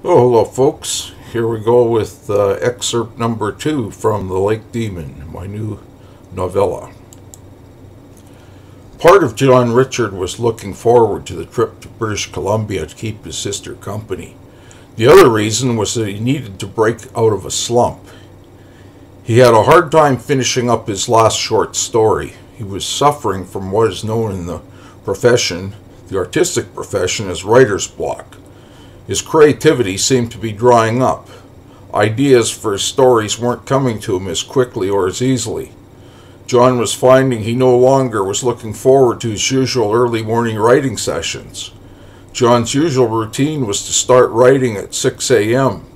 Oh, hello, folks. Here we go with excerpt number 2 from The Lake Demon, my new novella. Part of John Richard was looking forward to the trip to British Columbia to keep his sister company. The other reason was that he needed to break out of a slump. He had a hard time finishing up his last short story. He was suffering from what is known in the profession, the artistic profession, as writer's block. His creativity seemed to be drying up. Ideas for his stories weren't coming to him as quickly or as easily. John was finding he no longer was looking forward to his usual early morning writing sessions. John's usual routine was to start writing at 6 a.m.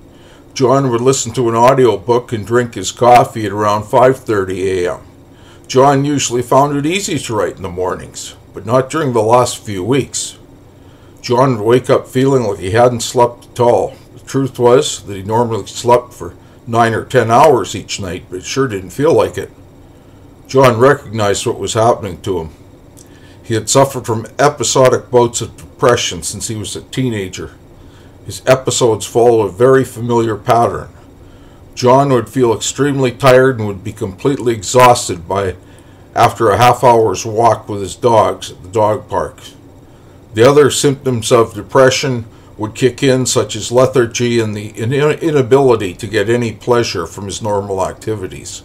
John would listen to an audiobook and drink his coffee at around 5:30 a.m. John usually found it easy to write in the mornings, but not during the last few weeks. John would wake up feeling like he hadn't slept at all. The truth was that he normally slept for 9 or 10 hours each night, but it sure didn't feel like it. John recognized what was happening to him. He had suffered from episodic bouts of depression since he was a teenager. His episodes followed a very familiar pattern. John would feel extremely tired and would be completely exhausted after a half hour's walk with his dogs at the dog park. The other symptoms of depression would kick in, such as lethargy and the inability to get any pleasure from his normal activities.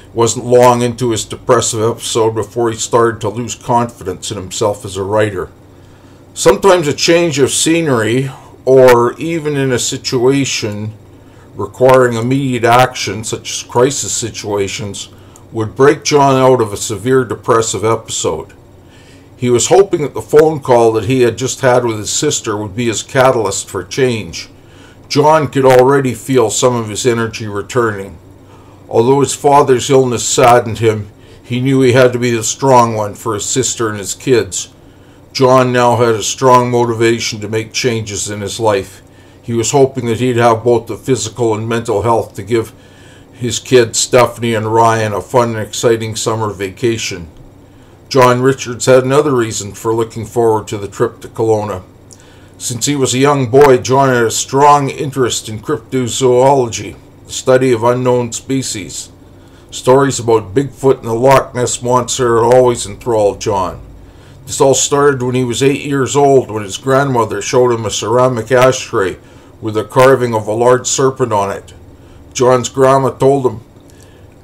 It wasn't long into his depressive episode before he started to lose confidence in himself as a writer. Sometimes a change of scenery, or even in a situation requiring immediate action, such as crisis situations, would break John out of a severe depressive episode. He was hoping that the phone call that he had just had with his sister would be his catalyst for change. John could already feel some of his energy returning. Although his father's illness saddened him, he knew he had to be the strong one for his sister and his kids. John now had a strong motivation to make changes in his life. He was hoping that he'd have both the physical and mental health to give his kids, Stephanie and Ryan, a fun and exciting summer vacation. John Richards had another reason for looking forward to the trip to Kelowna. Since he was a young boy, John had a strong interest in cryptozoology, the study of unknown species. Stories about Bigfoot and the Loch Ness Monster had always enthralled John. This all started when he was 8 years old, when his grandmother showed him a ceramic ashtray with a carving of a large serpent on it. John's grandma told him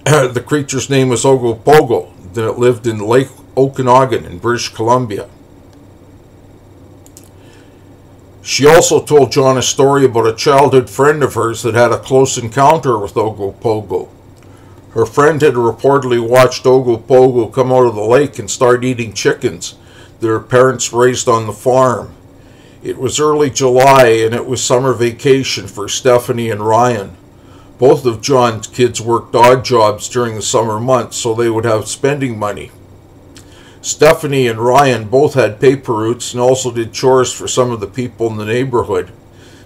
the creature's name was Ogopogo, that it lived in Lake Okanagan in British Columbia. She also told John a story about a childhood friend of hers that had a close encounter with Ogopogo. Her friend had reportedly watched Ogopogo come out of the lake and start eating chickens that her parents raised on the farm. It was early July and it was summer vacation for Stephanie and Ryan. Both of John's kids worked odd jobs during the summer months so they would have spending money. Stephanie and Ryan both had paper routes and also did chores for some of the people in the neighborhood.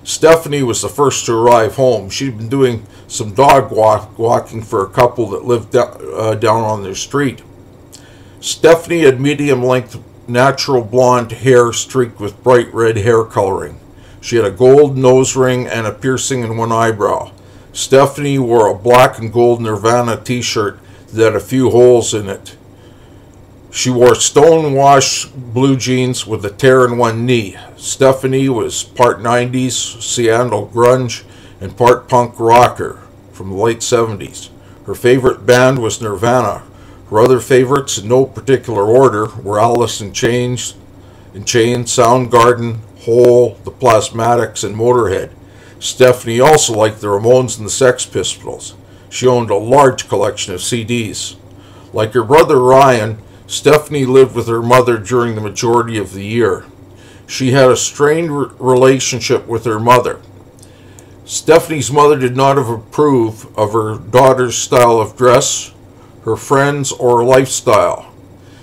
Stephanie was the first to arrive home. She'd been doing some dog walking for a couple that lived down on their street. Stephanie had medium-length natural blonde hair streaked with bright red hair coloring. She had a gold nose ring and a piercing in one eyebrow. Stephanie wore a black and gold Nirvana t-shirt that had a few holes in it. She wore stonewashed blue jeans with a tear in one knee. Stephanie was part 90s Seattle grunge and part punk rocker from the late 70s. Her favorite band was Nirvana. Her other favorites, in no particular order, were Alice in Chains, Soundgarden, Hole, the Plasmatics, and Motorhead. Stephanie also liked the Ramones and the Sex Pistols. She owned a large collection of CDs. Like her brother Ryan, Stephanie lived with her mother during the majority of the year. She had a strained relationship with her mother. Stephanie's mother did not approve of her daughter's style of dress, her friends, or her lifestyle.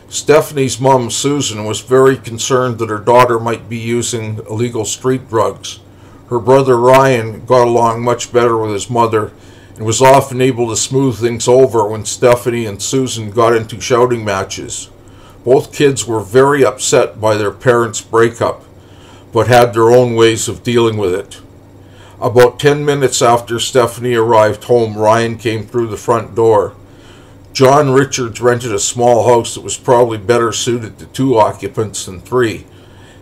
Stephanie's mom, Susan, was very concerned that her daughter might be using illegal street drugs. Her brother Ryan got along much better with his mother and was often able to smooth things over when Stephanie and Susan got into shouting matches. Both kids were very upset by their parents' breakup, but had their own ways of dealing with it. About 10 minutes after Stephanie arrived home, Ryan came through the front door. John Richards rented a small house that was probably better suited to 2 occupants than 3.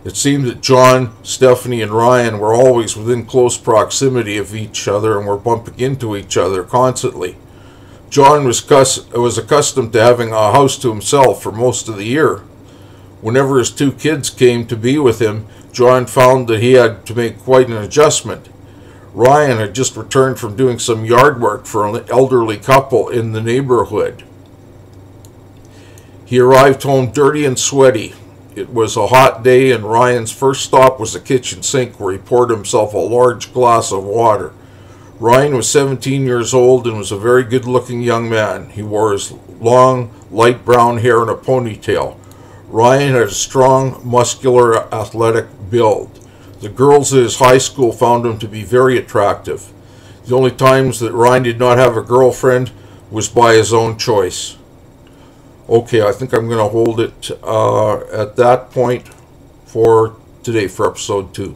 It seemed that John, Stephanie, and Ryan were always within close proximity of each other and were bumping into each other constantly. John was accustomed to having a house to himself for most of the year. Whenever his 2 kids came to be with him, John found that he had to make quite an adjustment. Ryan had just returned from doing some yard work for an elderly couple in the neighborhood. He arrived home dirty and sweaty. It was a hot day, and Ryan's first stop was the kitchen sink, where he poured himself a large glass of water. Ryan was 17 years old and was a very good-looking young man. He wore his long, light brown hair in a ponytail. Ryan had a strong, muscular, athletic build. The girls at his high school found him to be very attractive. The only times that Ryan did not have a girlfriend was by his own choice. Okay, I think I'm going to hold it at that point for today, for episode 2.